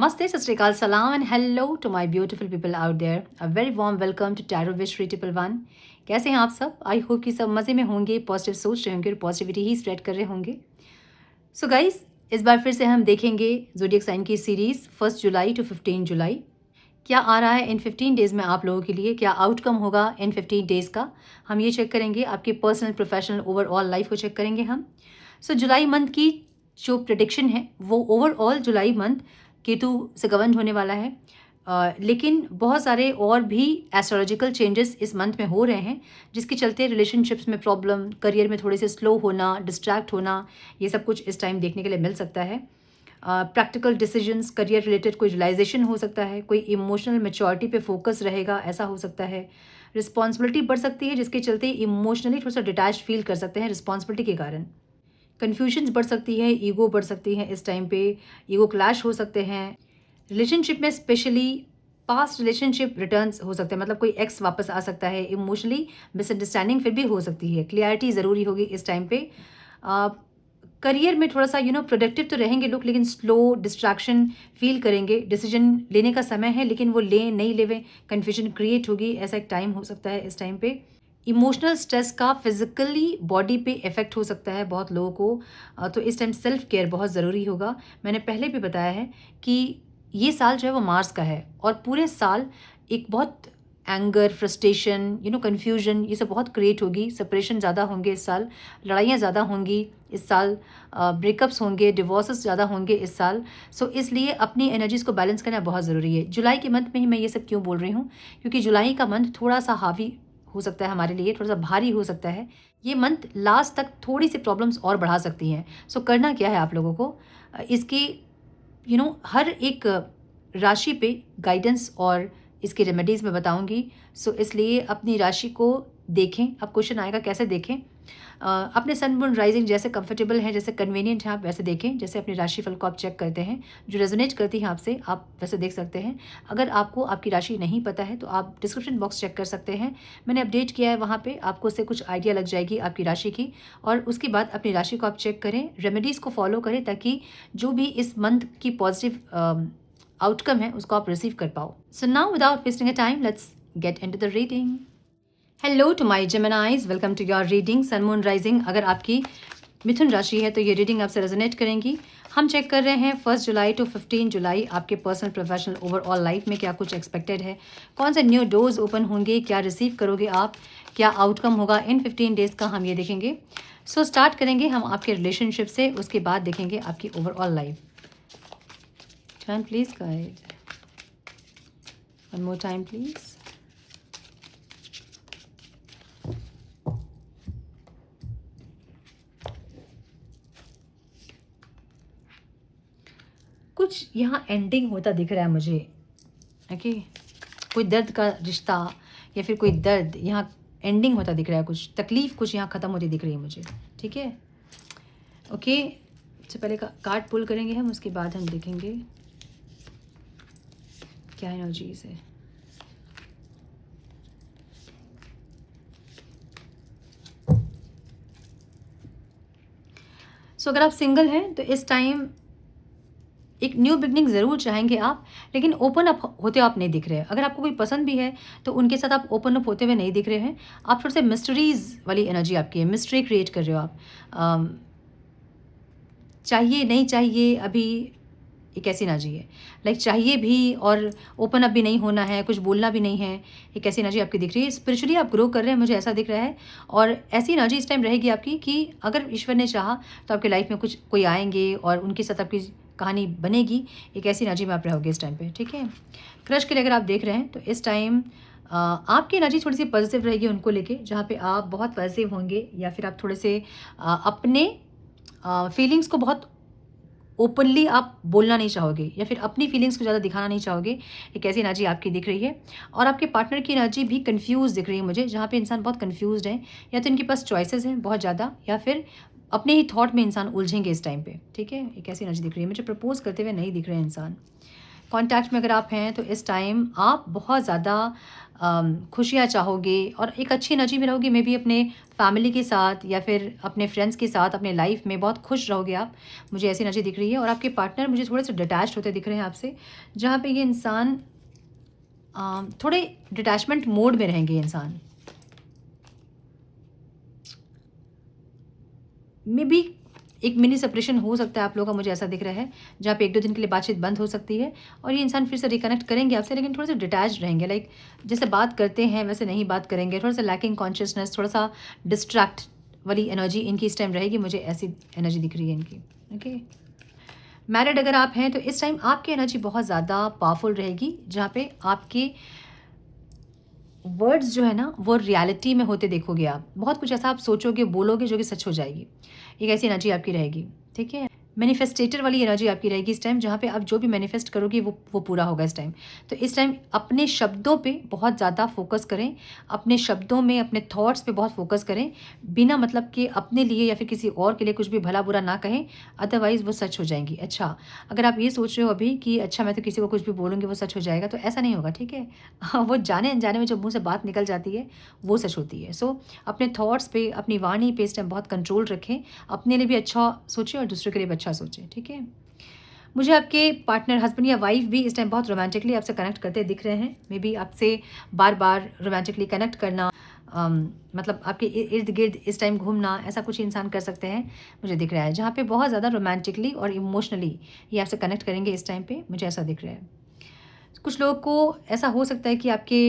Namaste, Sat Sri Akal, Salam and hello to my beautiful people out there. A very warm welcome to Tarot Wish 311. कैसे हैं आप सब? आई hope कि सब मज़े में होंगे, पॉजिटिव सोच रहे होंगे और पॉजिटिविटी ही स्प्रेड कर रहे होंगे. सो गाइस, इस बार फिर से हम देखेंगे ज़ोडिएक साइन की सीरीज़ 1 जुलाई टू 15 जुलाई. क्या आ रहा है इन 15 डेज़ में आप लोगों के लिए, क्या आउटकम होगा इन 15 डेज़ का, हम ये चेक करेंगे. आपकी पर्सनल, प्रोफेशनल, ओवरऑल लाइफ को चेक करेंगे हम. सो जुलाई मंथ की जो प्रेडिक्शन है वो ओवरऑल जुलाई मंथ केतु से गवर्न होने वाला है. लेकिन बहुत सारे और भी एस्ट्रोलॉजिकल चेंजेस इस मंथ में हो रहे हैं, जिसके चलते रिलेशनशिप्स में प्रॉब्लम, करियर में थोड़े से स्लो होना, डिस्ट्रैक्ट होना, ये सब कुछ इस टाइम देखने के लिए मिल सकता है. प्रैक्टिकल डिसीजंस, करियर रिलेटेड कोई रियलाइजेशन हो सकता है, कोई इमोशनल मैच्योरिटी पे फोकस रहेगा, ऐसा हो सकता है. रिस्पॉन्सिबिलिटी बढ़ सकती है, जिसके चलते इमोशनली थोड़ा सा डिटैच फील कर सकते हैं रिस्पॉन्सिबिलिटी के कारण. कन्फ्यूजन्स बढ़ सकती है, ईगो बढ़ सकती है इस टाइम पे, ईगो क्लैश हो सकते हैं. रिलेशनशिप में स्पेशली पास्ट रिलेशनशिप रिटर्न्स हो सकते हैं, मतलब कोई एक्स वापस आ सकता है. इमोशनली मिसअंडरस्टैंडिंग फिर भी हो सकती है. क्लियरिटी ज़रूरी होगी इस टाइम पे. करियर में थोड़ा सा प्रोडक्टिव तो रहेंगे लोग, लेकिन स्लो, डिस्ट्रैक्शन फील करेंगे. डिसीजन लेने का समय है, लेकिन वो ले नहीं लेवे, कन्फ्यूजन क्रिएट होगी, ऐसा एक टाइम हो सकता है इस टाइम पे. इमोशनल स्ट्रेस का फिजिकली बॉडी पे इफ़ेक्ट हो सकता है बहुत लोगों को. तो इस टाइम सेल्फ केयर बहुत ज़रूरी होगा. मैंने पहले भी बताया है कि ये साल जो है वो मार्स का है, और पूरे साल एक बहुत एंगर, फ्रस्ट्रेशन, कन्फ्यूजन, ये सब बहुत क्रिएट होगी. सेपरेशन ज़्यादा होंगे इस साल, लड़ाइयाँ ज़्यादा होंगी इस साल, ब्रेकअप्स होंगे, डिवोर्सेस ज़्यादा होंगे इस साल. सो इसलिए अपनी एनर्जीज़ को बैलेंस करना बहुत ज़रूरी है. जुलाई के मंथ में ही मैं ये सब क्यों बोल रही हूँ, क्योंकि जुलाई का मंथ थोड़ा सा हावी हो सकता है हमारे लिए, थोड़ा सा भारी हो सकता है. ये मंथ लास्ट तक थोड़ी सी प्रॉब्लम्स और बढ़ा सकती हैं. सो करना क्या है आप लोगों को, इसकी हर एक राशि पे गाइडेंस और इसकी रेमेडीज़ मैं बताऊंगी. सो इसलिए अपनी राशि को देखें. अब क्वेश्चन आएगा कैसे देखें. अपने सन मून राइजिंग जैसे कंफर्टेबल है, जैसे कन्वीनियंट है, आप वैसे देखें. जैसे अपनी राशिफल को आप चेक करते हैं, जो रेजोनेट करती है आपसे, आप वैसे देख सकते हैं. अगर आपको आपकी राशि नहीं पता है तो आप डिस्क्रिप्शन बॉक्स चेक कर सकते हैं. मैंने अपडेट किया है वहाँ पे, आपको उससे कुछ आइडिया लग जाएगी आपकी राशि की. और उसके बाद अपनी राशि को आप चेक करें, रेमेडीज़ को फॉलो करें, ताकि जो भी इस मंथ की पॉजिटिव आउटकम है उसको आप रिसीव कर पाओ. So now without wasting a time, let's get into the reading. Hello to my Geminis, welcome to your reading sun moon rising. अगर आपकी मिथुन राशि है तो ये रीडिंग आपसे रेजोनेट करेंगी. हम चेक कर रहे हैं 1 जुलाई टू 15 जुलाई आपके पर्सनल, प्रोफेशनल, ओवरऑल लाइफ में क्या कुछ एक्सपेक्टेड है, कौन से न्यू डोर्स ओपन होंगे, क्या रिसीव करोगे आप, क्या आउटकम होगा इन 15 डेज़ का, हम ये देखेंगे. सो स्टार्ट करेंगे हम आपके रिलेशनशिप से, उसके बाद देखेंगे आपकी ओवरऑल लाइफ. टाइम प्लीज गाइड, वन मोर टाइम प्लीज. कुछ यहाँ एंडिंग होता दिख रहा है मुझे. ओके, कोई दर्द का रिश्ता या फिर कोई दर्द यहाँ एंडिंग होता दिख रहा है. कुछ तकलीफ कुछ यहाँ ख़त्म होती दिख रही है मुझे. ठीक है, ओके. सबसे पहले कार्ड पुल करेंगे हम, उसके बाद हम देखेंगे क्या एनर्जीज है. सो अगर आप सिंगल हैं तो इस टाइम एक न्यू बिगनिंग ज़रूर चाहेंगे आप, लेकिन ओपन अप होते आप नहीं दिख रहे हैं. अगर आपको कोई पसंद भी है तो उनके साथ आप ओपन अप होते हुए नहीं दिख रहे हैं. आप थोड़े से मिस्ट्रीज़ वाली एनर्जी आपकी है, मिस्ट्री क्रिएट कर रहे हो आप. चाहिए नहीं चाहिए, अभी एक ऐसी एनर्जी है. लाइक चाहिए भी और ओपन अप भी नहीं होना है, कुछ बोलना भी नहीं है. एक ऐसी एनर्जी आपकी दिख रही है. स्पिरिचुअली आप ग्रो कर रहे हैं, मुझे ऐसा दिख रहा है. और ऐसी एनर्जी इस टाइम रहेगी आपकी कि अगर ईश्वर ने चाहा तो आपकी लाइफ में कुछ कोई आएंगे और उनके साथ आपकी कहानी बनेगी. एक ऐसी एनर्जी में आप रहोगे इस टाइम पे. ठीक है, क्रश के लिए अगर आप देख रहे हैं तो इस टाइम आपकी एनर्जी थोड़ी सी पॉजिटिव रहेगी उनको लेके, जहाँ पे आप बहुत पॉजिटिव होंगे, या फिर आप थोड़े से अपने फीलिंग्स को बहुत ओपनली आप बोलना नहीं चाहोगे, या फिर अपनी फीलिंग्स को ज़्यादा दिखाना नहीं चाहोगे. एक ऐसी एनर्जी आपकी दिख रही है. और आपके पार्टनर की एनर्जी भी कंफ्यूज दिख रही है मुझे, जहाँ पे इंसान बहुत कंफ्यूज्ड है, या तो इनके पास चॉइसेस हैं बहुत ज़्यादा, या फिर अपने ही थॉट में इंसान उलझेंगे इस टाइम पे. ठीक है, एक ऐसी एनर्जी दिख रही है मुझे. प्रपोज करते हुए नहीं दिख रहे हैं इंसान. कॉन्टैक्ट में अगर आप हैं तो इस टाइम आप बहुत ज़्यादा खुशियाँ चाहोगे और एक अच्छी एनर्जी में रहोगे। मे बी अपने फैमिली के साथ या फिर अपने फ्रेंड्स के साथ अपने लाइफ में बहुत खुश रहोगे आप, मुझे ऐसी एनर्जी दिख रही है। और आपके पार्टनर मुझे थोड़े से डिटैच्ड होते दिख रहे हैं आपसे, जहाँ पे ये इंसान थोड़े डिटैचमेंट मोड में रहेंगे। ये इंसान मे बी एक मिनी सेपरेशन हो सकता है आप लोगों का, मुझे ऐसा दिख रहा है, जहाँ पे 1-2 दिन के लिए बातचीत बंद हो सकती है और ये इंसान फिर से रिकनेक्ट करेंगे आपसे, लेकिन थोड़े से डिटैच रहेंगे। लाइक जैसे बात करते हैं वैसे नहीं बात करेंगे, थोड़ा सा लैकिंग कॉन्शियसनेस, थोड़ा सा डिस्ट्रैक्ट वाली एनर्जी इनकी इस टाइम रहेगी। मुझे ऐसी एनर्जी दिख रही है इनकी। ओके, मैरिड अगर आप हैं तो इस टाइम आपकी एनर्जी बहुत ज़्यादा पावरफुल रहेगी, जहाँ पे आपके वर्ड्स जो है ना वो रियलिटी में होते देखोगे आप। बहुत कुछ ऐसा आप सोचोगे, बोलोगे जो कि सच हो जाएगी। एक ऐसी एनर्जी आपकी रहेगी, ठीक है। मैनिफेस्टेटर वाली एनर्जी आपकी रहेगी इस टाइम, जहाँ पे आप जो भी मैनिफेस्ट करोगे वो पूरा होगा इस टाइम। तो इस टाइम अपने शब्दों पे बहुत ज़्यादा फोकस करें, अपने शब्दों में, अपने थॉट्स पे बहुत फोकस करें, बिना मतलब कि अपने लिए या फिर किसी और के लिए कुछ भी भला बुरा ना कहें, अदरवाइज़ वो सच हो जाएंगी। अच्छा, अगर आप ये सोच रहे हो अभी कि अच्छा मैं तो किसी को कुछ भी बोलूँगी वो सच हो जाएगा, तो ऐसा नहीं होगा, ठीक है। हाँ, वो जाने अनजाने में जब मुँह से बात निकल जाती है वो सच होती है। सो अपने थॉट्स पे, अपनी वाणी पे इस टाइम बहुत कंट्रोल रखें, अपने लिए भी अच्छा सोचें और दूसरों के लिए भी अच्छा सोचें, ठीक है। मुझे आपके पार्टनर, हस्बैंड या वाइफ भी इस टाइम बहुत रोमांटिकली आपसे कनेक्ट करते दिख रहे हैं। मे बी आपसे बार बार रोमांटिकली कनेक्ट करना, मतलब आपके इर्द गिर्द इस टाइम घूमना, ऐसा कुछ इंसान कर सकते हैं मुझे दिख रहा है, जहाँ पे बहुत ज़्यादा रोमांटिकली और इमोशनली ये आपसे कनेक्ट करेंगे इस टाइम पे, मुझे ऐसा दिख रहा है। कुछ लोगों को ऐसा हो सकता है कि आपके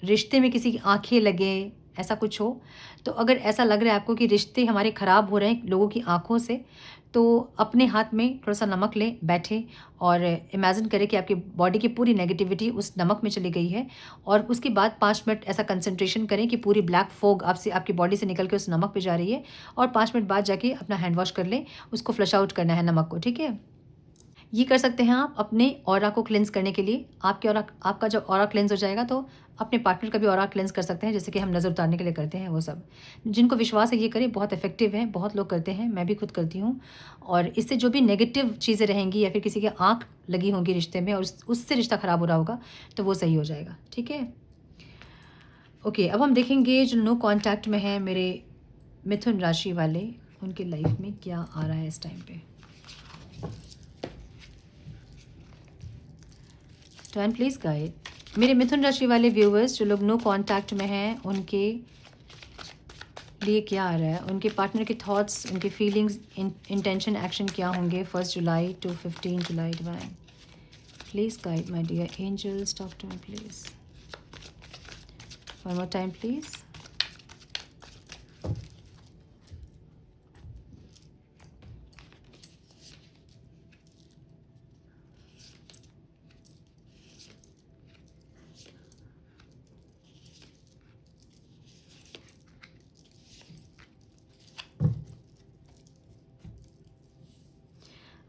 रिश्ते में किसी की आँखें लगें, ऐसा कुछ हो। तो अगर ऐसा लग रहा है आपको कि रिश्ते हमारे ख़राब हो रहे हैं लोगों की आँखों से, तो अपने हाथ में थोड़ा-सा नमक लें, बैठें और इमेजिन करें कि आपकी बॉडी की पूरी नेगेटिविटी उस नमक में चली गई है और उसके बाद 5 मिनट ऐसा कंसंट्रेशन करें कि पूरी ब्लैक फॉग आपसे, आपकी बॉडी से निकल के उस नमक पे जा रही है और 5 मिनट बाद जाके अपना हैंड वॉश कर लें, उसको फ्लश आउट करना है नमक को, ठीक है? ये कर सकते हैं आप अपने ऑरा को क्लेंस करने के लिए। आपके ऑरा, आपका जब ऑरा क्लेंस हो जाएगा तो अपने पार्टनर का भी ऑरा क्लेंस कर सकते हैं, जैसे कि हम नज़र उतारने के लिए करते हैं वो सब। जिनको विश्वास है ये करें, बहुत इफेक्टिव है, बहुत लोग करते हैं, मैं भी खुद करती हूँ। और इससे जो भी नेगेटिव चीज़ें रहेंगी या फिर किसी के आँख लगी होंगी रिश्ते में और उससे रिश्ता ख़राब हो रहा होगा, तो वो सही हो जाएगा, ठीक है। ओके, अब हम देखेंगे जो नो कॉन्टैक्ट में है मेरे मिथुन राशि वाले, उनके लाइफ में क्या आ रहा है इस टाइम पे। Turn please guide. मेरे मिथुन राशि वाले व्यूवर्स जो लोग नो कांटेक्ट में हैं, उनके लिए क्या आ रहा है, उनके पार्टनर के थॉट्स, उनके फीलिंग्स, इंटेंशन, एक्शन क्या होंगे 1 July to 15 July divine. Please guide my dear angels, talk to me please. One more time please.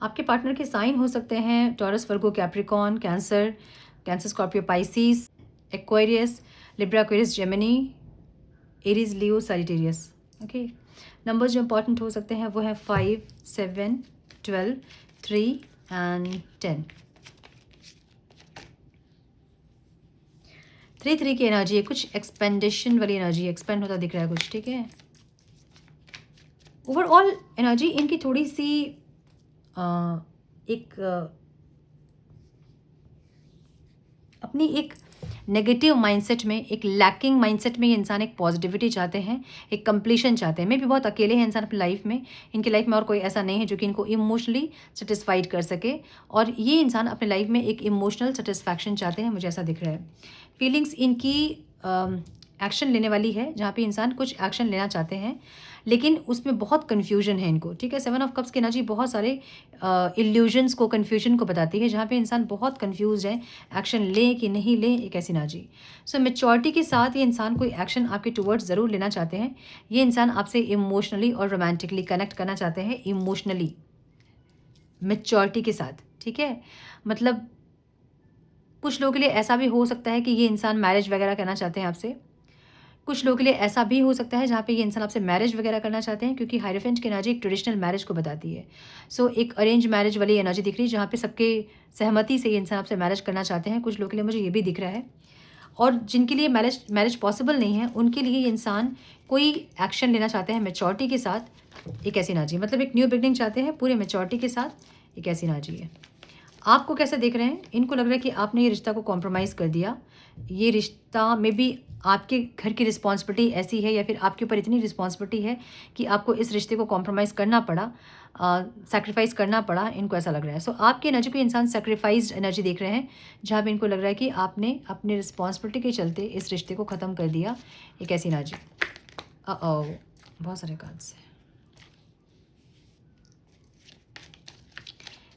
आपके पार्टनर के साइन हो सकते हैं Taurus, Virgo, Capricorn, Cancer, Cancer, Scorpio, Pisces, Aquarius, Libra, Aquarius, Gemini, Aries, Leo, Sagittarius. Okay, numbers जो important हो सकते हैं वो हैं 5, 7, 12, 3 एंड 10। 3 की एनर्जी है, कुछ एक्सपेंडेशन वाली एनर्जी, एक्सपेंड होता दिख रहा है कुछ, ठीक है। ओवरऑल एनर्जी इनकी थोड़ी सी एक अपनी एक नेगेटिव माइंडसेट में, एक लैकिंग माइंडसेट में ये इंसान एक पॉजिटिविटी चाहते हैं, एक कंप्लीशन चाहते हैं। मे भी बहुत अकेले हैं इंसान अपनी लाइफ में, इनकी लाइफ में और कोई ऐसा नहीं है जो कि इनको इमोशनली सेटिस्फाइड कर सके, और ये इंसान अपने लाइफ में एक इमोशनल सेटिस्फैक्शन चाहते हैं, मुझे ऐसा दिख रहा है। फीलिंग्स इनकी एक्शन लेने वाली है, जहाँ पे इंसान कुछ एक्शन लेना चाहते हैं लेकिन उसमें बहुत कन्फ्यूजन है इनको, ठीक है। 7 ऑफ कप्स की एनर्जी बहुत सारे इल्यूजन्स को, कन्फ्यूजन को बताती है, जहाँ पे इंसान बहुत कन्फ्यूज है, एक्शन लें कि नहीं लें, एक ऐसी एनर्जी। सो मैच्योरिटी के साथ ये इंसान कोई एक्शन आपके टुवर्ड्स ज़रूर लेना चाहते हैं। ये इंसान आपसे इमोशनली और रोमांटिकली कनेक्ट करना चाहते हैं, इमोशनली मैच्योरिटी के साथ, ठीक है। मतलब कुछ लोगों के लिए ऐसा भी हो सकता है कि ये इंसान मैरिज वगैरह करना चाहते हैं आपसे। कुछ लोगों के लिए ऐसा भी हो सकता है जहाँ पे ये इंसान आपसे मैरिज वगैरह करना चाहते हैं, क्योंकि हायरोफेंट की एनर्जी एक ट्रेडिशनल मैरिज को बताती है। सो एक अरेंज मैरिज वाली एनर्जी दिख रही है, जहाँ पे सबके सहमति से ये इंसान आपसे मैरिज करना चाहते हैं। कुछ लोगों के लिए मुझे ये भी दिख रहा है। और जिनके लिए मैरिज पॉसिबल नहीं है, उनके लिए ये इंसान कोई एक्शन लेना चाहते हैं मैच्योरिटी के साथ। एक ऐसी एनर्जी, मतलब एक न्यू बिगनिंग चाहते हैं पूरे मैच्योरिटी के साथ। एक ऐसी एनर्जी है। आपको कैसे देख रहे हैं? इनको लग रहा है कि आपने ये रिश्ता को कॉम्प्रोमाइज़ कर दिया। ये रिश्ता में भी आपके घर की रिस्पॉन्सिबिलिटी ऐसी है, या फिर आपके ऊपर इतनी रिस्पॉन्सिबिलिटी है कि आपको इस रिश्ते को कॉम्प्रोमाइज़ करना पड़ा, सैक्रिफाइस करना पड़ा। इनको ऐसा लग रहा है। सो आपकी एनर्जी को इंसान सैक्रिफाइस्ड एनर्जी देख रहे हैं, जहाँ पे इनको लग रहा है कि आपने अपनी रिस्पॉन्सिबिलिटी के चलते इस रिश्ते को ख़त्म कर दिया। एक ऐसी एनर्जी। बहुत सारे कार्ड्स हैं।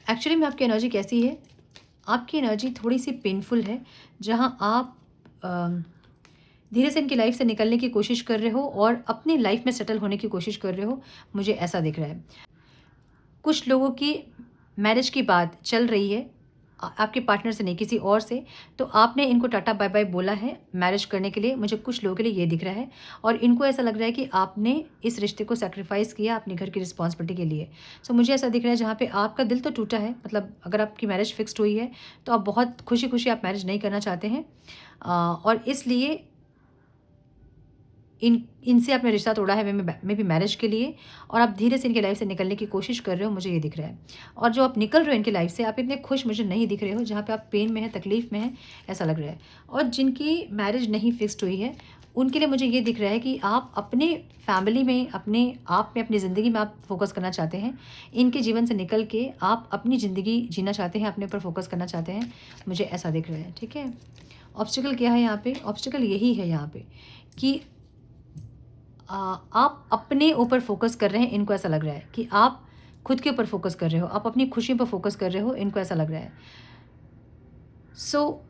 एक्चुअली में आपकी एनर्जी कैसी है? आपकी एनर्जी थोड़ी सी पेनफुल है, जहाँ आप धीरे से इनकी लाइफ से निकलने की कोशिश कर रहे हो और अपनी लाइफ में सेटल होने की कोशिश कर रहे हो। मुझे ऐसा दिख रहा है। कुछ लोगों की मैरिज की बात चल रही है, आपके पार्टनर से नहीं, किसी और से। तो आपने इनको टाटा बाय बाय बोला है मैरिज करने के लिए। मुझे कुछ लोगों के लिए ये दिख रहा है, और इनको ऐसा लग रहा है कि आपने इस रिश्ते को सैक्रिफाइस किया अपने घर की रिस्पॉन्सिबिलिटी के लिए। सो मुझे ऐसा दिख रहा है जहाँ पे आपका दिल तो टूटा है, मतलब अगर आपकी मैरिज फिक्स्ड हुई है तो आप बहुत खुशी खुशी आप मैरिज नहीं करना चाहते हैं, और इसलिए इनसे आपने रिश्ता तोड़ा है मे बी मैरिज के लिए, और आप धीरे से इनकी लाइफ से निकलने की कोशिश कर रहे हो। मुझे ये दिख रहा है। और जो आप निकल रहे हो इनकी लाइफ से, आप इतने खुश मुझे नहीं दिख रहे हो, जहाँ पे आप पेन में है, तकलीफ़ में है, ऐसा लग रहा है। और जिनकी मैरिज नहीं फिक्स्ड हुई है, उनके लिए मुझे ये दिख रहा है कि आप अपने फैमिली में, अपने आप में, अपनी ज़िंदगी में आप फोकस करना चाहते हैं। इनके जीवन से निकल के आप अपनी ज़िंदगी जीना चाहते हैं, अपने ऊपर फोकस करना चाहते हैं। मुझे ऐसा दिख रहा है। ठीक है। ऑब्स्टिकल क्या है यहाँ पे? ऑब्स्टिकल यही है यहाँ पे कि आप अपने ऊपर फोकस कर रहे हैं। इनको ऐसा लग रहा है कि आप खुद के ऊपर फोकस कर रहे हो, आप अपनी खुशियों पर फोकस कर रहे हो। इनको ऐसा लग रहा है। सो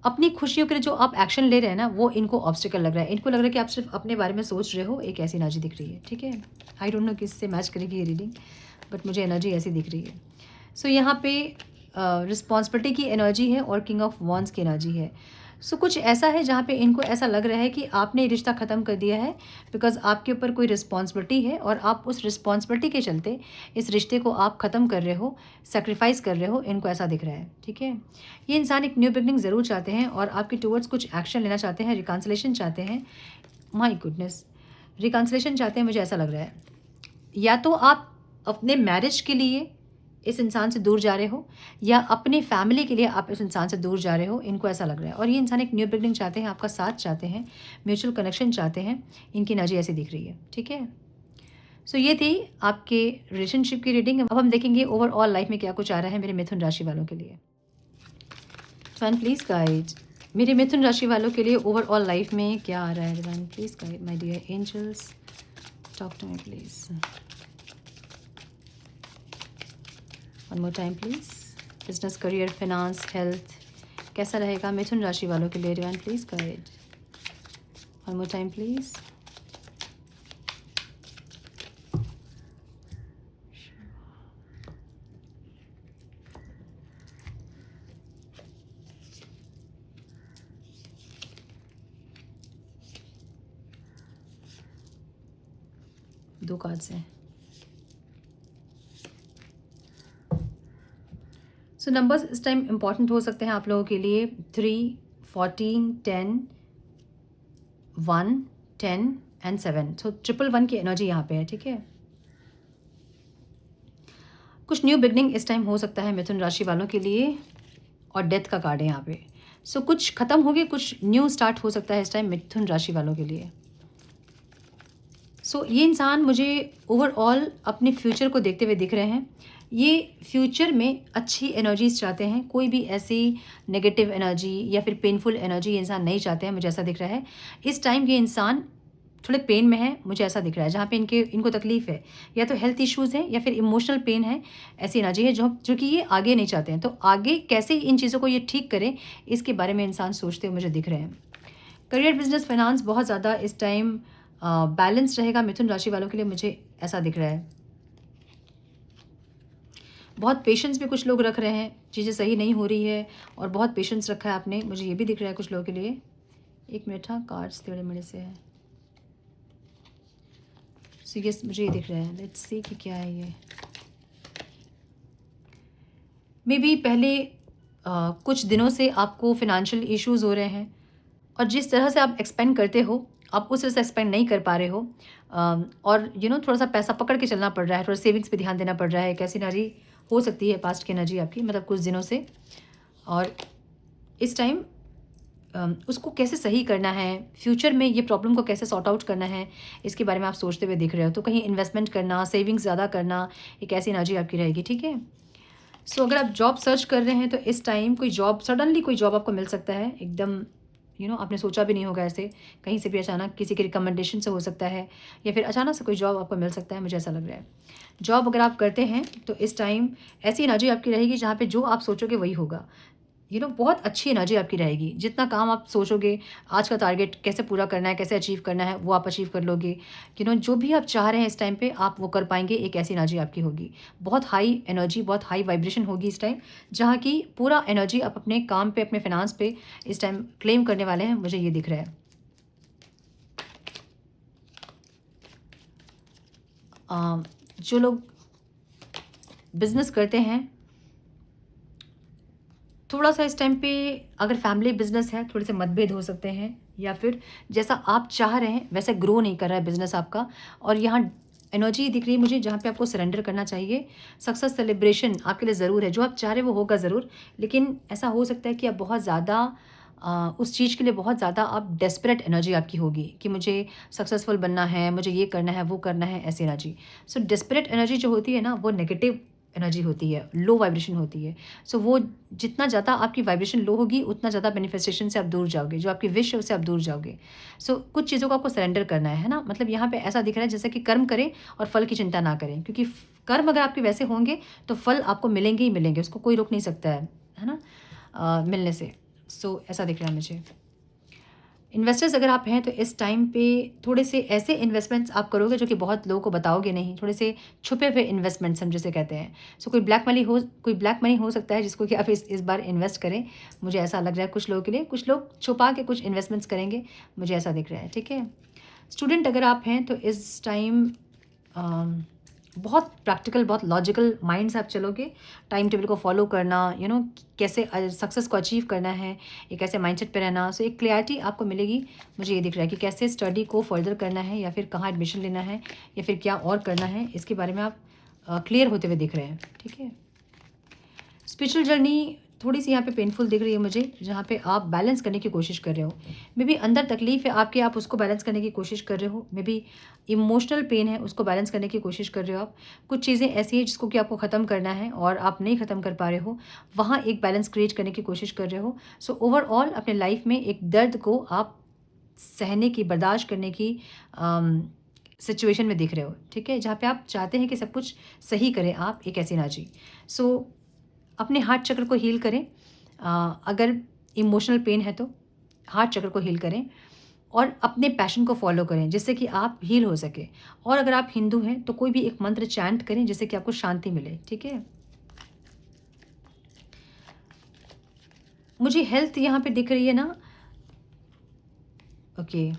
अपनी खुशियों के लिए जो आप एक्शन ले रहे हैं ना, वो इनको ऑब्स्टिकल लग रहा है। इनको लग रहा है कि आप सिर्फ अपने बारे में सोच रहे हो। एक ऐसी एनर्जी दिख रही है। ठीक है। आई डोंट नो किससे मैच करेगी ये रीडिंग, बट मुझे एनर्जी ऐसी दिख रही है। सो यहाँ पे रिस्पॉन्सिबिलिटी की एनर्जी है और किंग ऑफ वॉन्ड्स की एनर्जी है। सो कुछ ऐसा है जहाँ पे इनको ऐसा लग रहा है कि आपने रिश्ता ख़त्म कर दिया है, बिकॉज़ आपके ऊपर कोई रिस्पॉन्सिबिलिटी है, और आप उस रिस्पॉन्सिबिलिटी के चलते इस रिश्ते को आप ख़त्म कर रहे हो, सेक्रीफाइस कर रहे हो। इनको ऐसा दिख रहा है। ठीक है। ये इंसान एक न्यू बिगनिंग ज़रूर चाहते हैं, और आपके टुवर्ड्स कुछ एक्शन लेना चाहते हैं, रिकन्सिलेशन चाहते हैं। माय गुडनेस, रिकन्सिलेशन चाहते हैं। मुझे ऐसा लग रहा है, या तो आप अपने मैरिज के लिए इस इंसान से दूर जा रहे हो, या अपनी फैमिली के लिए आप इस इंसान से दूर जा रहे हो। इनको ऐसा लग रहा है। और ये इंसान एक न्यू बिगनिंग चाहते हैं, आपका साथ चाहते हैं, म्यूचुअल कनेक्शन चाहते हैं। इनकी एनर्जी ऐसी दिख रही है। ठीक है। सो ये थी आपके रिलेशनशिप की रीडिंग। अब हम देखेंगे ओवरऑल लाइफ में क्या कुछ आ रहा है मेरे मिथुन राशि वालों के लिए। डिवाइन प्लीज गाइड, मेरे मिथुन राशि वालों के लिए ओवरऑल लाइफ में क्या आ रहा है। Divine please guide my dear angels, talk to me please. One more time please. Business, career, finance, health, कैसा रहेगा मिथुन राशि वालों के लिए। डिवाइन प्लीज गाइड। वन मोर टाइम प्लीज। दो कार्ड्स हैं। सो नंबर्स इस टाइम इंपॉर्टेंट हो सकते हैं आप लोगों के लिए। 3, 14, 10, 1, 10 एंड 7। सो 111 की एनर्जी यहाँ पे है। ठीक है। कुछ न्यू बिगनिंग इस टाइम हो सकता है मिथुन राशि वालों के लिए, और डेथ का कार्ड है यहाँ पे। सो कुछ खत्म हो गए, कुछ न्यू स्टार्ट हो सकता है इस टाइम मिथुन राशि वालों के लिए। सो ये इंसान मुझे ओवरऑल अपने फ्यूचर को देखते हुए दिख रहे हैं। ये फ्यूचर में अच्छी एनर्जीज चाहते हैं। कोई भी ऐसी नेगेटिव एनर्जी या फिर पेनफुल एनर्जी ये इंसान नहीं चाहते हैं। मुझे ऐसा दिख रहा है इस टाइम ये इंसान थोड़े पेन में है। मुझे ऐसा दिख रहा है जहाँ पे इनको तकलीफ़ है, या तो हेल्थ इश्यूज़ हैं या फिर इमोशनल पेन है। ऐसी एनर्जी है जो कि ये आगे नहीं चाहते हैं। तो आगे कैसे इन चीज़ों को ये ठीक करें, इसके बारे में इंसान सोचते हुए मुझे दिख रहे हैं। करियर, बिजनेस, फाइनेंस बहुत ज़्यादा इस टाइम बैलेंस रहेगा मिथुन राशि वालों के लिए। मुझे ऐसा दिख रहा है। बहुत पेशेंस भी कुछ लोग रख रहे हैं, चीज़ें सही नहीं हो रही है और बहुत पेशेंस रखा है आपने। मुझे ये भी दिख रहा है कुछ लोगों के लिए। एक मिनट, हाँ कार्ड्स थोड़े मेरे से है। सो यस, मुझे ये दिख रहा है। लेट्स सी कि क्या है ये। मे बी पहले कुछ दिनों से आपको फाइनेंशियल इश्यूज़ हो रहे हैं और जिस तरह से आप एक्सपेंड करते हो, आप उस तरह से एक्सपेंड नहीं कर पा रहे हो। और थोड़ा-सा पैसा पकड़ के चलना पड़ रहा है, थोड़ा सेविंग्स पे ध्यान देना पड़ रहा है। एक ऐसी एनर्जी हो सकती है पास्ट की एनर्जी आपकी, मतलब कुछ दिनों से। और इस टाइम उसको कैसे सही करना है, फ्यूचर में ये प्रॉब्लम को कैसे सॉर्ट आउट करना है, इसके बारे में आप सोचते हुए दिख रहे हो। तो कहीं इन्वेस्टमेंट करना, सेविंग्स ज़्यादा करना, एक ऐसी एनर्जी आपकी रहेगी, ठीक है? सो अगर आप जॉब सर्च कर रहे हैं तो इस टाइम कोई जॉब, सडनली कोई जॉब आपको मिल सकता है एकदम। आपने सोचा भी नहीं होगा ऐसे, कहीं से भी अचानक किसी के रिकमेंडेशन से हो सकता है, या फिर अचानक से कोई जॉब आपको मिल सकता है, मुझे ऐसा लग रहा है। जॉब अगर आप करते हैं तो इस टाइम ऐसी एनर्जी आपकी रहेगी जहाँ पे जो आप सोचोगे वही होगा। बहुत अच्छी एनर्जी आपकी रहेगी। जितना काम आप सोचोगे, आज का टारगेट कैसे पूरा करना है, कैसे अचीव करना है, वो आप अचीव कर लोगे। जो भी आप चाह रहे हैं इस टाइम पे, आप वो कर पाएँगे। एक ऐसी एनर्जी आपकी होगी। बहुत हाई एनर्जी, बहुत हाई वाइब्रेशन होगी इस टाइम, जहाँ की पूरा एनर्जी आप अपने काम पे, अपने फाइनेंस पे इस टाइम क्लेम करने वाले हैं, मुझे ये दिख रहा है। जो लोग बिज़नेस करते हैं, थोड़ा-सा इस टाइम पे अगर फैमिली बिज़नेस है, थोड़े से मतभेद हो सकते हैं, या फिर जैसा आप चाह रहे हैं वैसे ग्रो नहीं कर रहा है बिज़नेस आपका। और यहाँ एनर्जी दिख रही है मुझे जहाँ पे आपको सरेंडर करना चाहिए। सक्सेस सेलिब्रेशन आपके लिए ज़रूर है, जो आप चाह रहे हैं वो होगा ज़रूर, लेकिन ऐसा हो सकता है कि आप बहुत ज़्यादा उस चीज़ के लिए बहुत ज़्यादा आप डेस्परेट एनर्जी आपकी होगी कि मुझे सक्सेसफुल बनना है, मुझे ये करना है, वो करना है, ऐसी एनर्जी। सो डेस्परेट एनर्जी जो होती है ना, वो नेगेटिव एनर्जी होती है, लो वाइब्रेशन होती है। सो वो जितना ज़्यादा आपकी वाइब्रेशन लो होगी, उतना ज़्यादा मैनिफेस्टेशन से आप दूर जाओगे, जो आपकी विश है उससे आप दूर जाओगे। सो कुछ चीज़ों को आपको सरेंडर करना है ना? मतलब यहाँ पे ऐसा दिख रहा है जैसे कि कर्म करें और फल की चिंता ना करें, क्योंकि कर्म अगर आपके वैसे होंगे तो फल आपको मिलेंगे ही मिलेंगे, उसको कोई रोक नहीं सकता है ना? मिलने से। सो ऐसा दिख रहा है मुझे। इन्वेस्टर्स अगर आप हैं तो इस टाइम पे थोड़े से ऐसे इन्वेस्टमेंट्स आप करोगे जो कि बहुत लोगों को बताओगे नहीं, थोड़े से छुपे हुए इन्वेस्टमेंट्स हम जिसे कहते हैं। सो कोई ब्लैक मनी हो सकता है जिसको कि आप इस बार इन्वेस्ट करें। मुझे ऐसा लग रहा है कुछ लोगों के लिए, कुछ लोग छुपा के कुछ इन्वेस्टमेंट्स करेंगे, मुझे ऐसा दिख रहा है, ठीक है? स्टूडेंट अगर आप हैं तो इस टाइम बहुत प्रैक्टिकल, बहुत लॉजिकल माइंड से आप चलोगे। टाइम टेबल को फॉलो करना, कैसे सक्सेस को अचीव करना है, एक ऐसे माइंडसेट पे रहना। सो एक क्लैरिटी आपको मिलेगी। मुझे ये दिख रहा है कि कैसे स्टडी को फर्दर करना है, या फिर कहाँ एडमिशन लेना है, या फिर क्या और करना है, इसके बारे में आप क्लियर होते हुए दिख रहे हैं, ठीक है? स्पिरिचुअल जर्नी थोड़ी-सी यहाँ पे पेनफुल दिख रही है मुझे, जहाँ पे आप बैलेंस करने की कोशिश कर रहे हो। मे बी अंदर तकलीफ़ है आपके, आप उसको बैलेंस करने की कोशिश कर रहे हो। मे बी इमोशनल पेन है, उसको बैलेंस करने की कोशिश कर रहे हो आप। कुछ चीज़ें ऐसी हैं जिसको कि आपको ख़त्म करना है और आप नहीं ख़त्म कर पा रहे हो, वहाँ एक बैलेंस क्रिएट करने की कोशिश कर रहे हो। सो ओवरऑल अपने लाइफ़ में एक दर्द को आप सहने की, बर्दाश्त करने की सिचुएशन में दिख रहे हो, ठीक है? जहाँ पे आप चाहते हैं कि सब कुछ सही करें आप, एक ऐसी एनर्जी। सो अपने हार्ट चक्र को हील करें। अगर इमोशनल पेन है तो हार्ट चक्र को हील करें और अपने पैशन को फॉलो करें जिससे कि आप हील हो सके। और अगर आप हिंदू हैं तो कोई भी एक मंत्र चैंट करें जिससे कि आपको शांति मिले, ठीक है? मुझे हेल्थ यहाँ पे दिख रही है ना। ओके,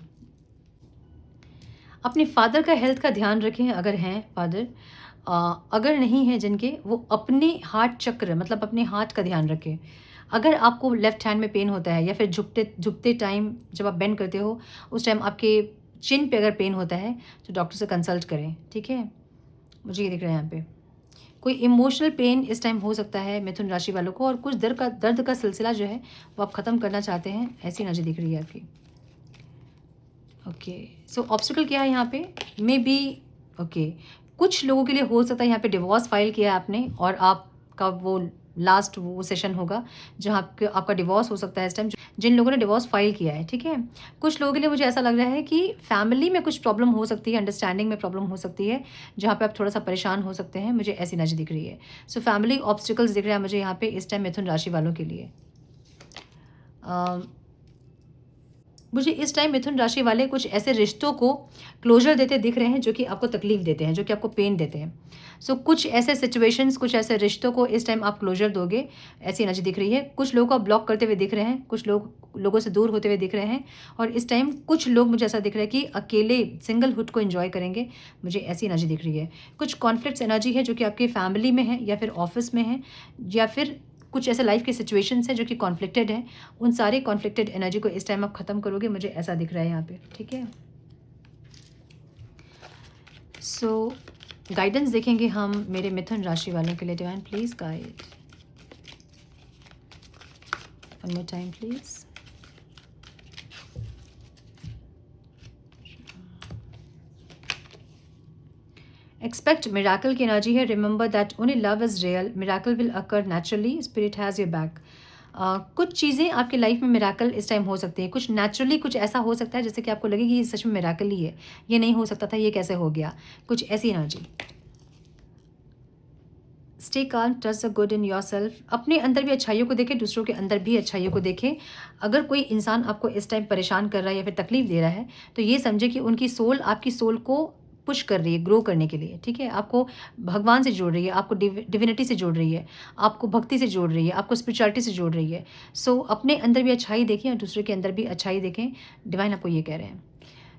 अपने फादर का हेल्थ का ध्यान रखें अगर हैं फादर। अगर नहीं है जिनके, वो अपने हार्ट चक्र, मतलब अपने हाथ का ध्यान रखें। अगर आपको लेफ्ट हैंड में पेन होता है, या फिर झुकते झुकते टाइम जब आप बेंड करते हो उस टाइम आपके चिन पे अगर पेन होता है तो डॉक्टर से कंसल्ट करें, ठीक है? मुझे ये दिख रहा है यहाँ पे कोई इमोशनल पेन इस टाइम हो सकता है मिथुन राशि वालों को, और कुछ दर्द का सिलसिला जो है वो आप ख़त्म करना चाहते हैं, ऐसी एनर्जी दिख रही है आपकी। ओके, सो ऑब्स्टिकल क्या है यहाँ पे? मे बी ओके, कुछ लोगों के लिए हो सकता है यहाँ पे डिवोर्स फाइल किया है आपने, और आपका वो लास्ट वो सेशन होगा जहाँ आपका डिवोर्स हो सकता है इस टाइम, जिन लोगों ने डिवोर्स फाइल किया है, ठीक है? कुछ लोगों के लिए मुझे ऐसा लग रहा है कि फैमिली में कुछ प्रॉब्लम हो सकती है, अंडरस्टैंडिंग में प्रॉब्लम हो सकती है, जहाँ पे आप थोड़ा सा परेशान हो सकते हैं, मुझे ऐसी एनर्जी दिख रही है। सो फैमिली ऑब्स्टिकल्स दिख रहा है मुझे यहाँ पे इस टाइम मिथुन राशि वालों के लिए। मुझे इस टाइम मिथुन राशि वाले कुछ ऐसे रिश्तों को क्लोजर देते दिख रहे हैं जो कि आपको तकलीफ देते हैं, जो कि आपको पेन देते हैं। सो कुछ ऐसे सिचुएशंस, कुछ ऐसे रिश्तों को इस टाइम आप क्लोजर दोगे, ऐसी एनर्जी दिख रही है। कुछ लोगों को आप ब्लॉक करते हुए दिख रहे हैं, कुछ लोगों से दूर होते हुए दिख रहे हैं, और इस टाइम कुछ लोग मुझे ऐसा दिख रहा है कि अकेले सिंगलहुड को एंजॉय करेंगे, मुझे ऐसी एनर्जी दिख रही है। कुछ कॉन्फ्लिक्ट्स एनर्जी है जो कि आपकी फैमिली में है या फिर ऑफिस में है, या फिर कुछ ऐसे लाइफ के सिचुएशंस हैं जो कि कॉन्फ्लिक्टेड हैं। उन सारे कॉन्फ्लिक्टेड एनर्जी को इस टाइम आप ख़त्म करोगे, मुझे ऐसा दिख रहा है यहाँ पे। ठीक है, सो गाइडेंस देखेंगे हम मेरे मिथुन राशि वालों के लिए। डिवाइन प्लीज गाइड वन more time please. Expect miracle की एनर्जी है। Remember that only love is real, miracle will occur naturally, spirit has your back. कुछ चीज़ें आपकी लाइफ में मिराकल इस टाइम हो सकती हैं, कुछ नेचुरली कुछ ऐसा हो सकता है जैसे कि आपको लगे कि ये सच में मिराकल ही है, ये नहीं हो सकता था, ये कैसे हो गया, कुछ ऐसी energy. Stay calm, trust the good in your self. अपने अंदर भी अच्छाइयों को देखें, दूसरों के अंदर भी अच्छाइयों को देखें। अगर कोई इंसान आपको इस टाइम परेशान कर रहा है या फिर तकलीफ दे रहा है, तो ये समझे कि उनकी सोल आपकी सोल को पुश कर रही है ग्रो करने के लिए। ठीक है, आपको भगवान से जोड़ रही है, आपको डिविनिटी से जोड़ रही है, आपको भक्ति से जोड़ रही है, आपको स्पिरिचुअलिटी से जोड़ रही है। सो अपने अंदर भी अच्छाई देखें और दूसरे के अंदर भी अच्छाई देखें, डिवाइन आपको ये कह रहे हैं।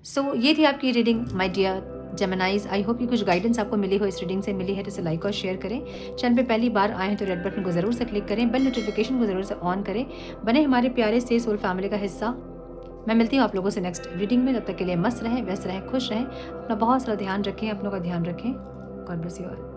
सो ये थी आपकी reading my dear Geminis. I hope कि कुछ गाइडेंस आपको मिली हो, इस रीडिंग से मिली है तो इसे लाइक और शेयर करें। चैनल पे पहली बार आए हैं तो रेड बटन को ज़रूर से क्लिक करें, बेल नोटिफिकेशन को ज़रूर से ऑन करें, बने हमारे प्यारे से सोल फैमिली का हिस्सा। मैं मिलती हूँ आप लोगों से नेक्स्ट रीडिंग में। तब तक के लिए मस्त रहें, व्यस्त रहें, खुश रहें, अपना बहुत सारा ध्यान रखें, अपनों का ध्यान रखें। God bless you all.